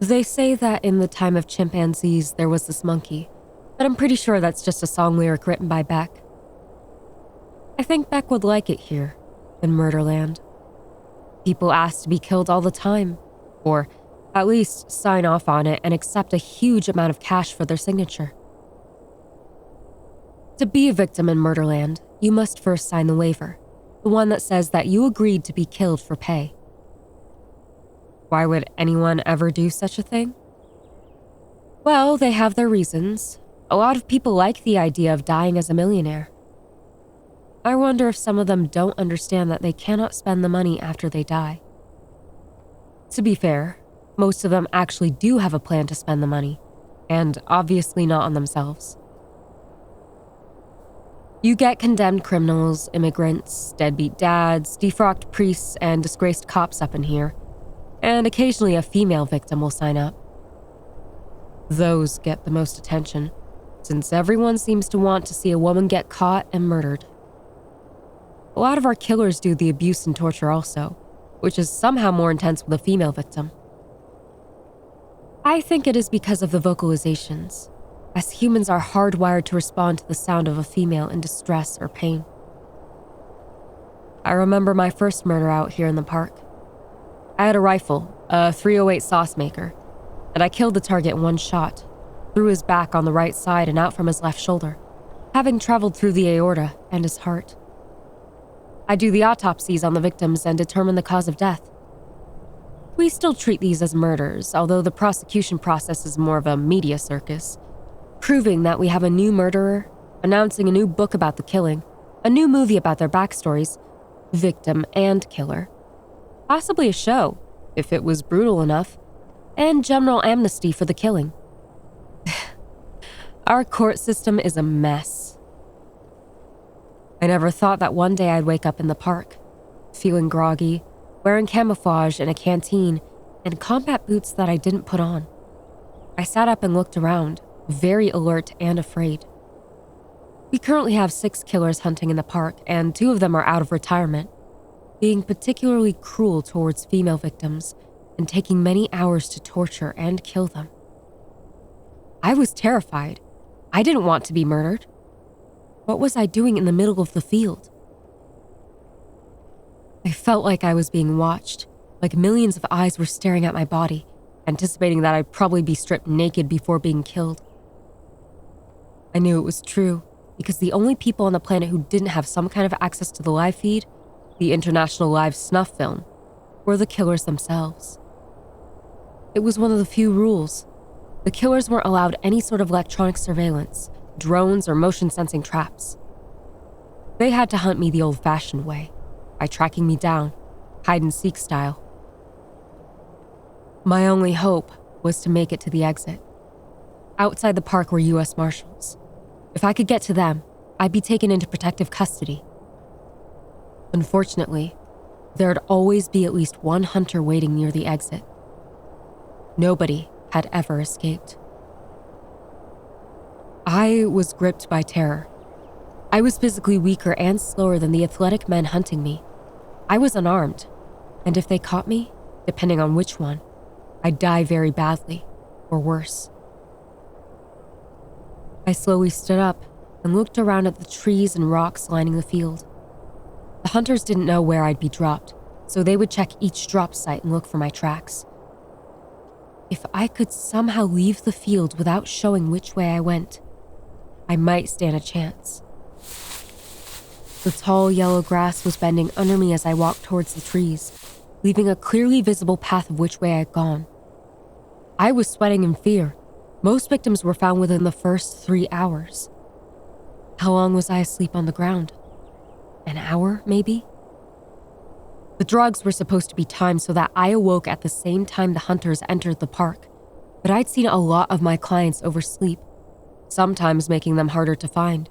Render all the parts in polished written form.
They say that in the time of chimpanzees there was this monkey, but I'm pretty sure that's just a song lyric written by Beck. I think Beck would like it here, in Murderland. People ask to be killed all the time, or at least sign off on it and accept a huge amount of cash for their signature. To be a victim in Murderland, you must first sign the waiver, the one that says that you agreed to be killed for pay. Why would anyone ever do such a thing? Well, they have their reasons. A lot of people like the idea of dying as a millionaire. I wonder if some of them don't understand that they cannot spend the money after they die. To be fair, most of them actually do have a plan to spend the money, and obviously not on themselves. You get condemned criminals, immigrants, deadbeat dads, defrocked priests, and disgraced cops up in here, and occasionally a female victim will sign up. Those get the most attention, since everyone seems to want to see a woman get caught and murdered. A lot of our killers do the abuse and torture also, which is somehow more intense with a female victim. I think it is because of the vocalizations, as humans are hardwired to respond to the sound of a female in distress or pain. I remember my first murder out here in the park. I had a rifle, a .308 sauce maker, and I killed the target in one shot, through his back on the right side and out from his left shoulder, having traveled through the aorta and his heart. I do the autopsies on the victims and determine the cause of death. We still treat these as murders, although the prosecution process is more of a media circus, proving that we have a new murderer, announcing a new book about the killing, a new movie about their backstories, victim and killer, possibly a show, if it was brutal enough, and general amnesty for the killing. Our court system is a mess. I never thought that one day I'd wake up in the park, feeling groggy, wearing camouflage in a canteen, and combat boots that I didn't put on. I sat up and looked around, very alert and afraid. We currently have 6 killers hunting in the park, and 2 of them are out of retirement, being particularly cruel towards female victims and taking many hours to torture and kill them. I was terrified. I didn't want to be murdered. What was I doing in the middle of the field? I felt like I was being watched, like millions of eyes were staring at my body, anticipating that I'd probably be stripped naked before being killed. I knew it was true, because the only people on the planet who didn't have some kind of access to the live feed, the international live snuff film, were the killers themselves. It was one of the few rules. The killers weren't allowed any sort of electronic surveillance, drones, or motion-sensing traps. They had to hunt me the old-fashioned way, by tracking me down, hide-and-seek style. My only hope was to make it to the exit. Outside the park were U.S. Marshals. If I could get to them, I'd be taken into protective custody. Unfortunately, there'd always be at least one hunter waiting near the exit. Nobody had ever escaped. I was gripped by terror. I was physically weaker and slower than the athletic men hunting me. I was unarmed, and if they caught me, depending on which one, I'd die very badly, or worse. I slowly stood up and looked around at the trees and rocks lining the field. The hunters didn't know where I'd be dropped, so they would check each drop site and look for my tracks. If I could somehow leave the field without showing which way I went, I might stand a chance. The tall yellow grass was bending under me as I walked towards the trees, leaving a clearly visible path of which way I'd gone. I was sweating in fear. Most victims were found within the first 3 hours. How long was I asleep on the ground? An hour, maybe? The drugs were supposed to be timed so that I awoke at the same time the hunters entered the park, but I'd seen a lot of my clients oversleep, sometimes making them harder to find,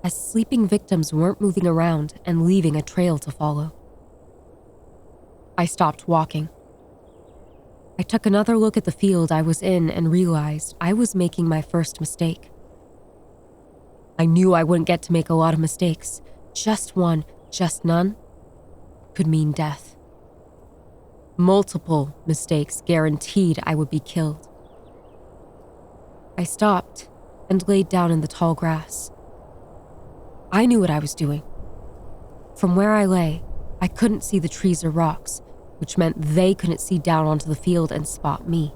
as sleeping victims weren't moving around and leaving a trail to follow. I stopped walking. I took another look at the field I was in and realized I was making my first mistake. I knew I wouldn't get to make a lot of mistakes. Just one, just none, could mean death. Multiple mistakes guaranteed I would be killed. I stopped and laid down in the tall grass. I knew what I was doing. From where I lay, I couldn't see the trees or rocks, which meant they couldn't see down onto the field and spot me.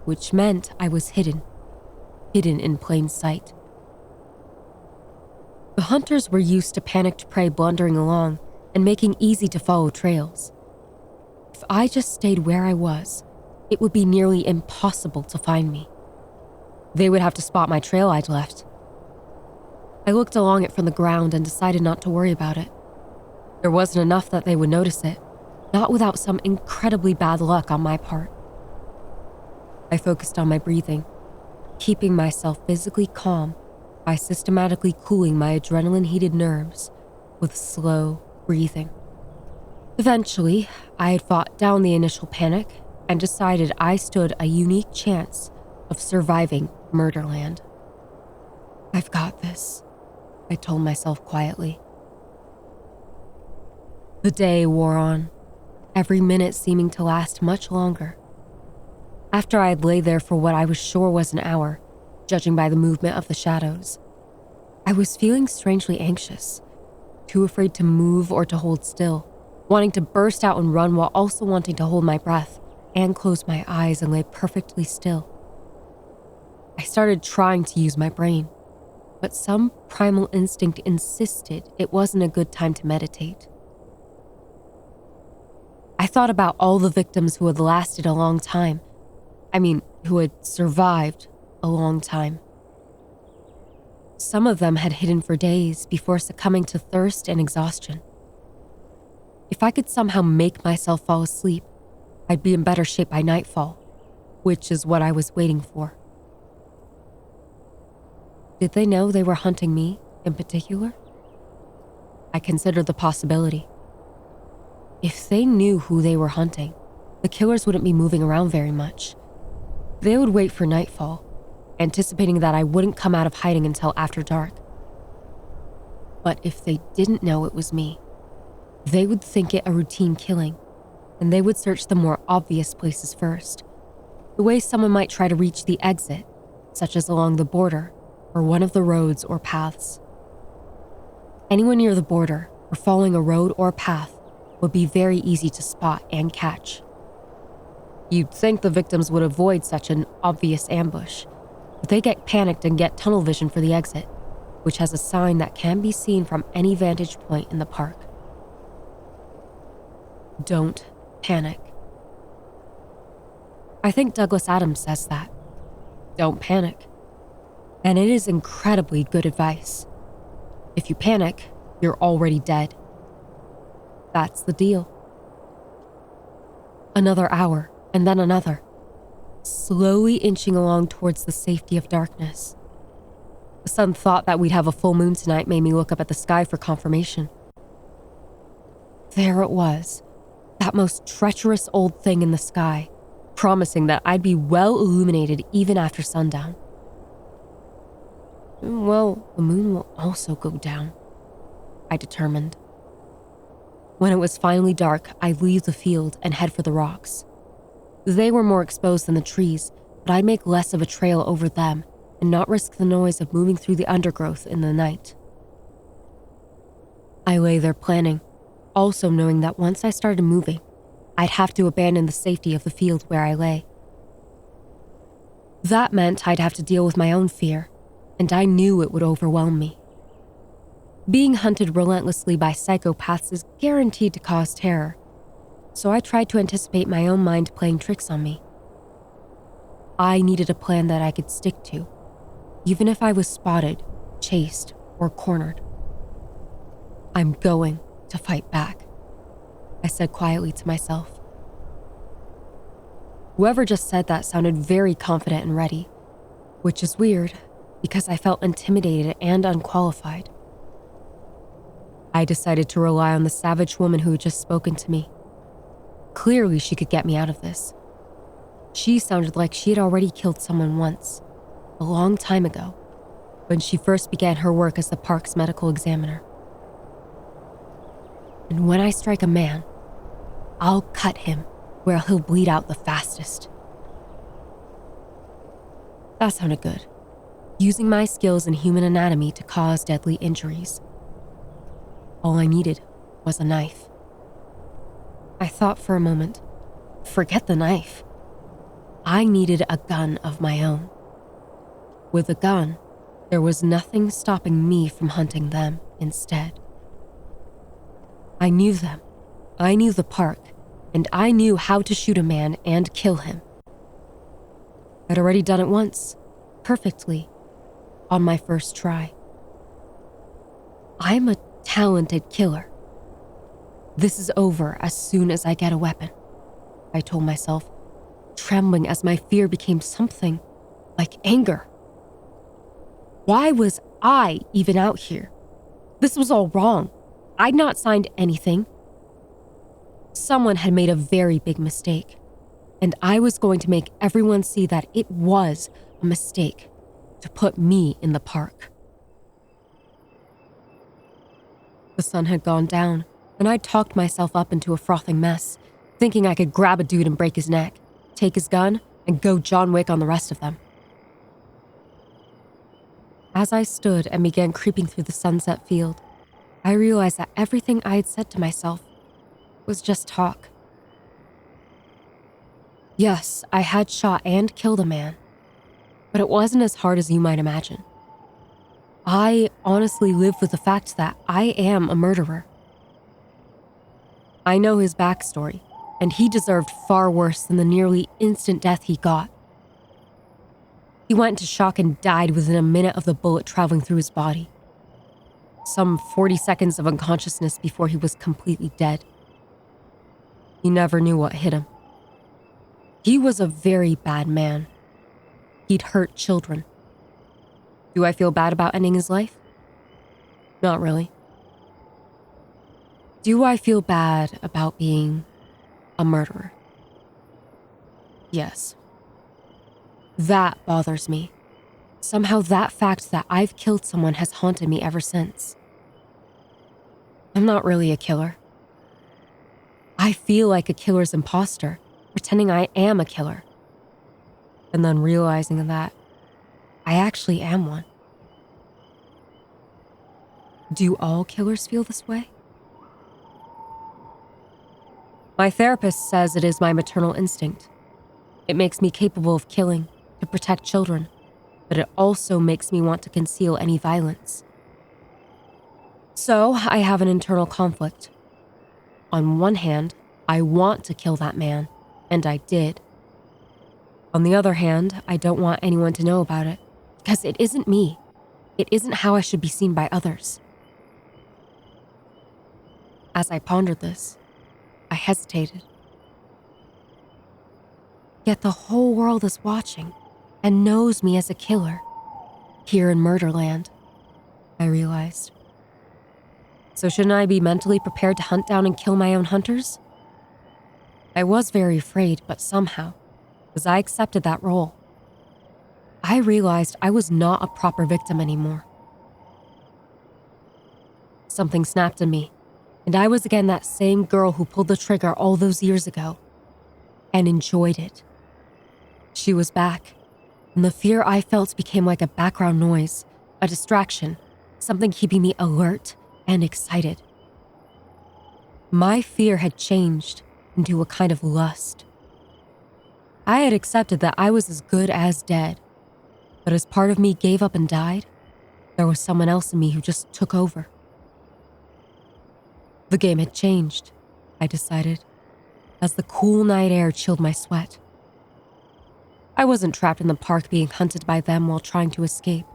Which meant I was hidden in plain sight. The hunters were used to panicked prey blundering along and making easy-to-follow trails. If I just stayed where I was, it would be nearly impossible to find me. They would have to spot my trail I'd left. I looked along it from the ground and decided not to worry about it. There wasn't enough that they would notice it, not without some incredibly bad luck on my part. I focused on my breathing, keeping myself physically calm by systematically cooling my adrenaline-heated nerves with slow breathing. Eventually, I had fought down the initial panic and decided I stood a unique chance of surviving Murderland. I've got this, I told myself quietly. The day wore on, every minute seeming to last much longer. After I had lay there for what I was sure was an hour, judging by the movement of the shadows, I was feeling strangely anxious, too afraid to move or to hold still, wanting to burst out and run while also wanting to hold my breath and close my eyes and lay perfectly still. I started trying to use my brain, but some primal instinct insisted it wasn't a good time to meditate. I thought about all the victims who had lasted a long time. Who had survived a long time. Some of them had hidden for days before succumbing to thirst and exhaustion. If I could somehow make myself fall asleep, I'd be in better shape by nightfall, which is what I was waiting for. Did they know they were hunting me in particular? I considered the possibility. If they knew who they were hunting, the killers wouldn't be moving around very much. They would wait for nightfall, anticipating that I wouldn't come out of hiding until after dark. But if they didn't know it was me, they would think it a routine killing, and they would search the more obvious places first, the way someone might try to reach the exit, such as along the border or one of the roads or paths. Anyone near the border or following a road or path would be very easy to spot and catch. You'd think the victims would avoid such an obvious ambush, but they get panicked and get tunnel vision for the exit, which has a sign that can be seen from any vantage point in the park. Don't panic. I think Douglas Adams says that. Don't panic. And it is incredibly good advice. If you panic, you're already dead. That's the deal. Another hour, and then another, slowly inching along towards the safety of darkness. The sun thought that we'd have a full moon tonight made me look up at the sky for confirmation. There it was, that most treacherous old thing in the sky, promising that I'd be well illuminated even after sundown. Well, the moon will also go down, I determined. When it was finally dark, I'd leave the field and head for the rocks. They were more exposed than the trees, but I'd make less of a trail over them and not risk the noise of moving through the undergrowth in the night. I lay there planning, also knowing that once I started moving, I'd have to abandon the safety of the field where I lay. That meant I'd have to deal with my own fear, and I knew it would overwhelm me. Being hunted relentlessly by psychopaths is guaranteed to cause terror, so I tried to anticipate my own mind playing tricks on me. I needed a plan that I could stick to, even if I was spotted, chased, or cornered. I'm going to fight back, I said quietly to myself. Whoever just said that sounded very confident and ready, which is weird because I felt intimidated and unqualified. I decided to rely on the savage woman who had just spoken to me. Clearly, she could get me out of this. She sounded like she had already killed someone once, a long time ago, when she first began her work as the park's medical examiner. And when I strike a man, I'll cut him where he'll bleed out the fastest. That sounded good. Using my skills in human anatomy to cause deadly injuries. All I needed was a knife. I thought for a moment. Forget the knife. I needed a gun of my own. With a gun, there was nothing stopping me from hunting them instead. I knew them. I knew the park, and I knew how to shoot a man and kill him. I'd already done it once, perfectly, on my first try. I'm a talented killer. This is over as soon as I get a weapon, I told myself, trembling as my fear became something like anger. Why was I even out here? This was all wrong. I'd not signed anything. Someone had made a very big mistake, and I was going to make everyone see that it was a mistake to put me in the park. The sun had gone down, and I talked myself up into a frothing mess, thinking I could grab a dude and break his neck, take his gun, and go John Wick on the rest of them. As I stood and began creeping through the sunset field, I realized that everything I had said to myself was just talk. Yes, I had shot and killed a man, but it wasn't as hard as you might imagine. I honestly live with the fact that I am a murderer. I know his backstory, and he deserved far worse than the nearly instant death he got. He went into shock and died within a minute of the bullet traveling through his body. Some 40 seconds of unconsciousness before he was completely dead. He never knew what hit him. He was a very bad man. He'd hurt children. Do I feel bad about ending his life? Not really. Do I feel bad about being a murderer? Yes. That bothers me. Somehow that fact that I've killed someone has haunted me ever since. I'm not really a killer. I feel like a killer's imposter, pretending I am a killer. And then realizing that I actually am one. Do all killers feel this way? My therapist says it is my maternal instinct. It makes me capable of killing to protect children, but it also makes me want to conceal any violence. So I have an internal conflict. On one hand, I want to kill that man, and I did. On the other hand, I don't want anyone to know about it, because it isn't me. It isn't how I should be seen by others. As I pondered this, I hesitated. Yet the whole world is watching and knows me as a killer here in Murderland, I realized. So shouldn't I be mentally prepared to hunt down and kill my own hunters? I was very afraid, but somehow, as I accepted that role, I realized I was not a proper victim anymore. Something snapped in me, and I was again that same girl who pulled the trigger all those years ago and enjoyed it. She was back, and the fear I felt became like a background noise, a distraction, something keeping me alert and excited. My fear had changed into a kind of lust. I had accepted that I was as good as dead, but as part of me gave up and died, there was someone else in me who just took over. The game had changed, I decided, as the cool night air chilled my sweat. I wasn't trapped in the park being hunted by them while trying to escape.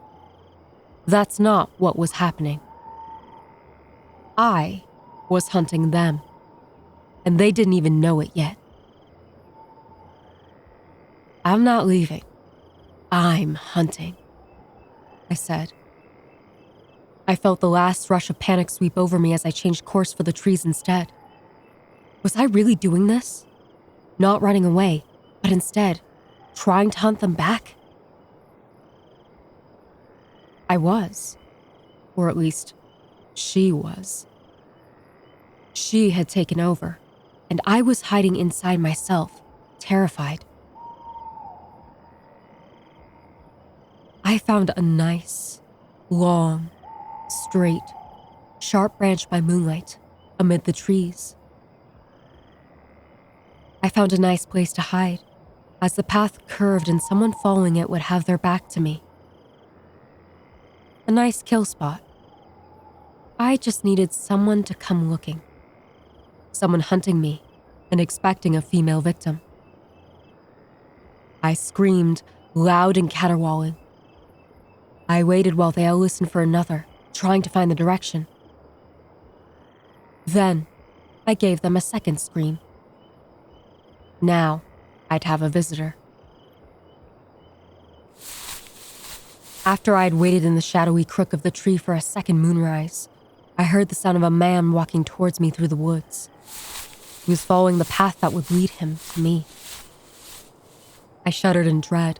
That's not what was happening. I was hunting them, and they didn't even know it yet. I'm not leaving. I'm hunting, I said. I felt the last rush of panic sweep over me as I changed course for the trees instead. Was I really doing this? Not running away, but instead, trying to hunt them back? I was. Or at least, she was. She had taken over, and I was hiding inside myself, terrified. I found a nice, long, straight, sharp branch by moonlight amid the trees. I found a nice place to hide, as the path curved and someone following it would have their back to me. A nice kill spot. I just needed someone to come looking. Someone hunting me and expecting a female victim. I screamed, loud and caterwauling. I waited while they all listened for another, trying to find the direction. Then, I gave them a second scream. Now, I'd have a visitor. After I'd waited in the shadowy crook of the tree for a second moonrise, I heard the sound of a man walking towards me through the woods. He was following the path that would lead him to me. I shuddered in dread,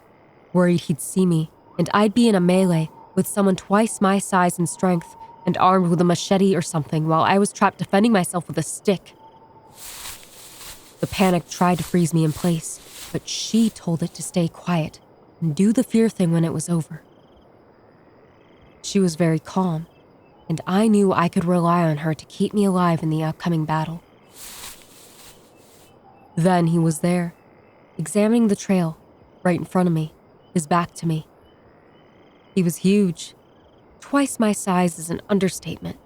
worried he'd see me, and I'd be in a melee with someone twice my size and strength and armed with a machete or something while I was trapped defending myself with a stick. The panic tried to freeze me in place, but she told it to stay quiet and do the fear thing when it was over. She was very calm, and I knew I could rely on her to keep me alive in the upcoming battle. Then he was there, examining the trail, right in front of me, his back to me. He was huge. Twice my size is an understatement.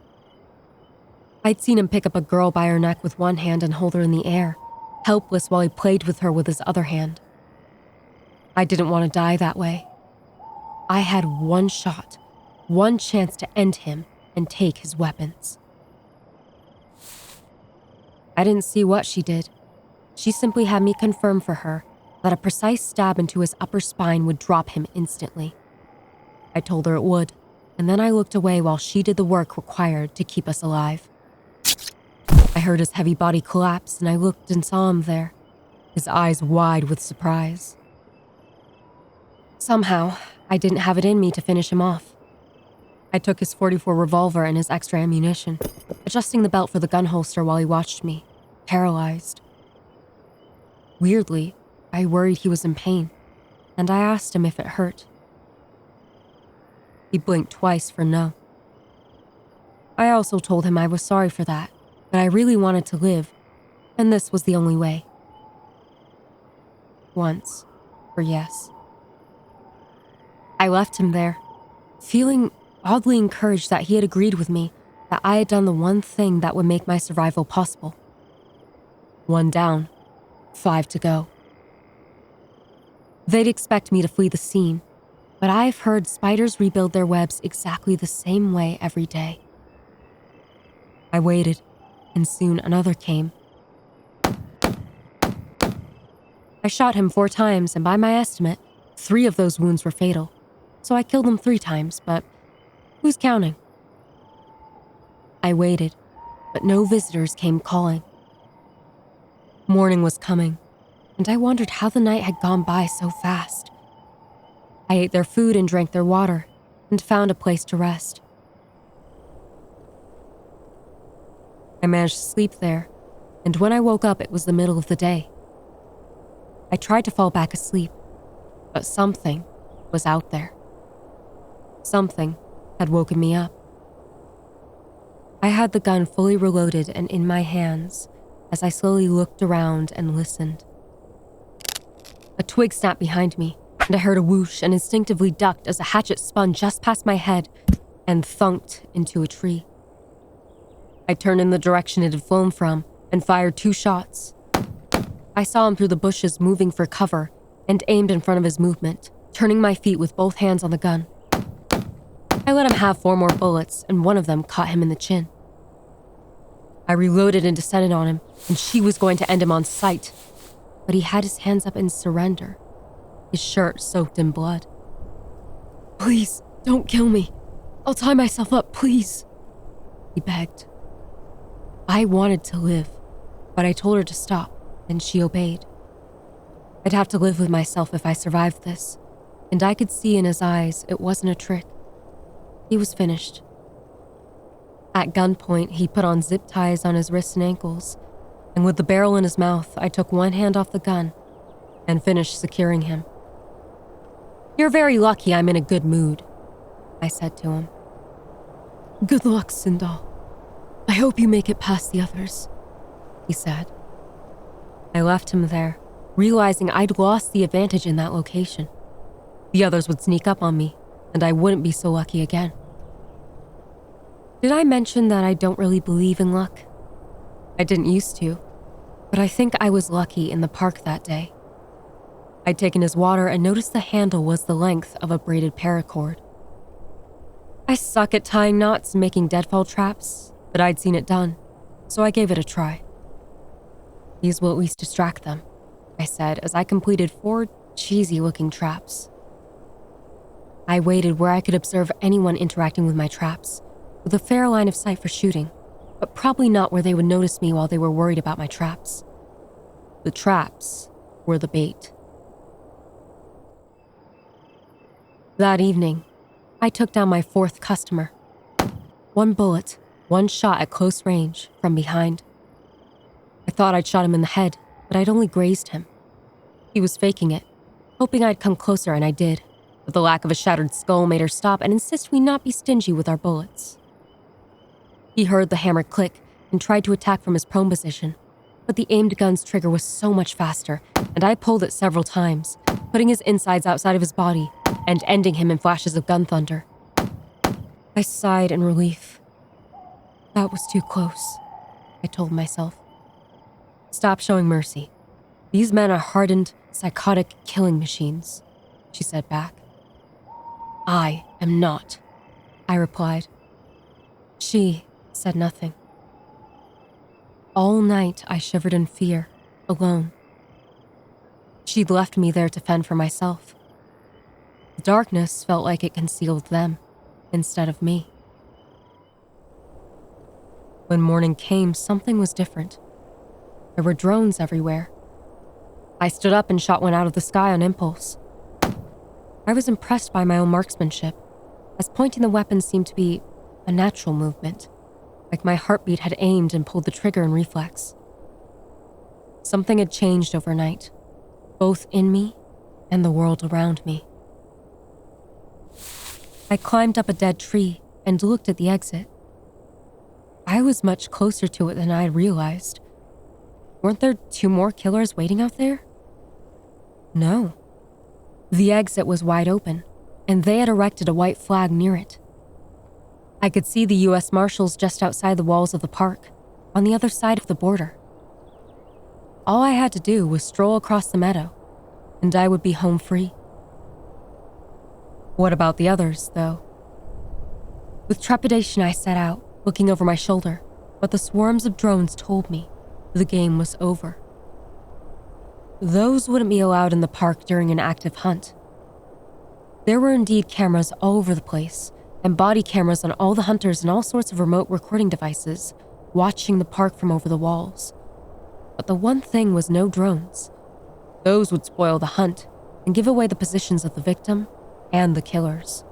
I'd seen him pick up a girl by her neck with one hand and hold her in the air, helpless while he played with her with his other hand. I didn't want to die that way. I had one shot, one chance to end him and take his weapons. I didn't see what she did. She simply had me confirm for her that a precise stab into his upper spine would drop him instantly. I told her it would, and then I looked away while she did the work required to keep us alive. I heard his heavy body collapse, and I looked and saw him there, his eyes wide with surprise. Somehow, I didn't have it in me to finish him off. I took his .44 revolver and his extra ammunition, adjusting the belt for the gun holster while he watched me, paralyzed. Weirdly, I worried he was in pain, and I asked him if it hurt. He blinked twice for no. I also told him I was sorry for that, but I really wanted to live, and this was the only way. Once, for yes. I left him there, feeling oddly encouraged that he had agreed with me that I had done the one thing that would make my survival possible. 1 down, 5 to go. They'd expect me to flee the scene, but I've heard spiders rebuild their webs exactly the same way every day. I waited, and soon another came. I shot him 4 times, and by my estimate, 3 of those wounds were fatal, so I killed him 3 times, but who's counting? I waited, but no visitors came calling. Morning was coming, and I wondered how the night had gone by so fast. I ate their food and drank their water, and found a place to rest. I managed to sleep there, and when I woke up, it was the middle of the day. I tried to fall back asleep, but something was out there. Something had woken me up. I had the gun fully reloaded and in my hands as I slowly looked around and listened. A twig snapped behind me, and I heard a whoosh and instinctively ducked as a hatchet spun just past my head and thunked into a tree. I turned in the direction it had flown from and fired 2 shots. I saw him through the bushes moving for cover and aimed in front of his movement, turning my feet with both hands on the gun. I let him have 4 more bullets, and one of them caught him in the chin. I reloaded and descended on him, and she was going to end him on sight, but he had his hands up in surrender, his shirt soaked in blood. "Please, don't kill me. I'll tie myself up, please," he begged. I wanted to live, but I told her to stop, and she obeyed. I'd have to live with myself if I survived this, and I could see in his eyes it wasn't a trick. He was finished. At gunpoint, he put on zip ties on his wrists and ankles, and with the barrel in his mouth, I took one hand off the gun and finished securing him. "You're very lucky I'm in a good mood," I said to him. "Good luck, Sindal. I hope you make it past the others," he said. I left him there, realizing I'd lost the advantage in that location. The others would sneak up on me, and I wouldn't be so lucky again. Did I mention that I don't really believe in luck? I didn't used to, but I think I was lucky in the park that day. I'd taken his water and noticed the handle was the length of a braided paracord. I suck at tying knots and making deadfall traps, but I'd seen it done, so I gave it a try. "These will at least distract them," I said as I completed 4 cheesy-looking traps. I waited where I could observe anyone interacting with my traps, with a fair line of sight for shooting, but probably not where they would notice me while they were worried about my traps. The traps were the bait. That evening, I took down my 4th customer. 1 bullet, 1 shot at close range from behind. I thought I'd shot him in the head, but I'd only grazed him. He was faking it, hoping I'd come closer, and I did, but the lack of a shattered skull made her stop and insist we not be stingy with our bullets. He heard the hammer click and tried to attack from his prone position, but the aimed gun's trigger was so much faster, and I pulled it several times, putting his insides outside of his body and ending him in flashes of gun thunder. I sighed in relief. That was too close, I told myself. "Stop showing mercy. These men are hardened, psychotic killing machines," she said back. "I am not," I replied. She said nothing. All night I shivered in fear, alone. She'd left me there to fend for myself. The darkness felt like it concealed them instead of me. When morning came, something was different. There were drones everywhere. I stood up and shot one out of the sky on impulse. I was impressed by my own marksmanship, as pointing the weapon seemed to be a natural movement, like my heartbeat had aimed and pulled the trigger in reflex. Something had changed overnight, both in me and the world around me. I climbed up a dead tree and looked at the exit. I was much closer to it than I had realized. Weren't there 2 more killers waiting out there? No. The exit was wide open, and they had erected a white flag near it. I could see the U.S. Marshals just outside the walls of the park, on the other side of the border. All I had to do was stroll across the meadow, and I would be home free. What about the others, though? With trepidation, I set out, looking over my shoulder, but the swarms of drones told me the game was over. Those wouldn't be allowed in the park during an active hunt. There were indeed cameras all over the place, and body cameras on all the hunters and all sorts of remote recording devices, watching the park from over the walls. But the one thing was no drones. Those would spoil the hunt and give away the positions of the victim and the killers.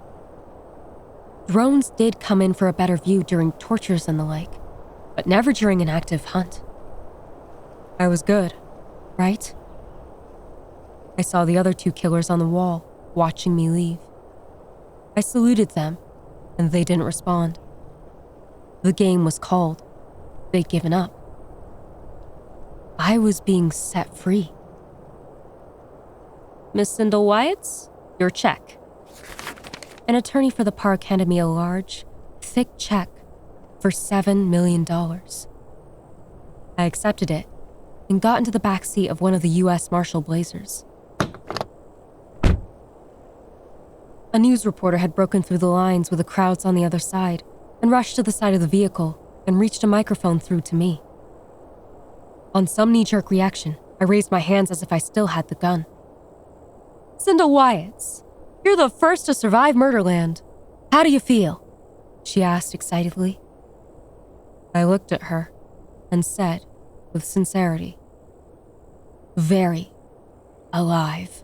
Drones did come in for a better view during tortures and the like, but never during an active hunt. I was good, right? I saw the other 2 killers on the wall, watching me leave. I saluted them, and they didn't respond. The game was called. They'd given up. I was being set free. "Miss Sindel Wyatt's? Your check." An attorney for the park handed me a large, thick check for $7 million. I accepted it and got into the back seat of one of the U.S. Marshal Blazers. A news reporter had broken through the lines with the crowds on the other side and rushed to the side of the vehicle and reached a microphone through to me. On some knee-jerk reaction, I raised my hands as if I still had the gun. "Sindel Wyatt's, you're the first to survive Murderland. How do you feel?" she asked excitedly. I looked at her and said, with sincerity, "Very alive."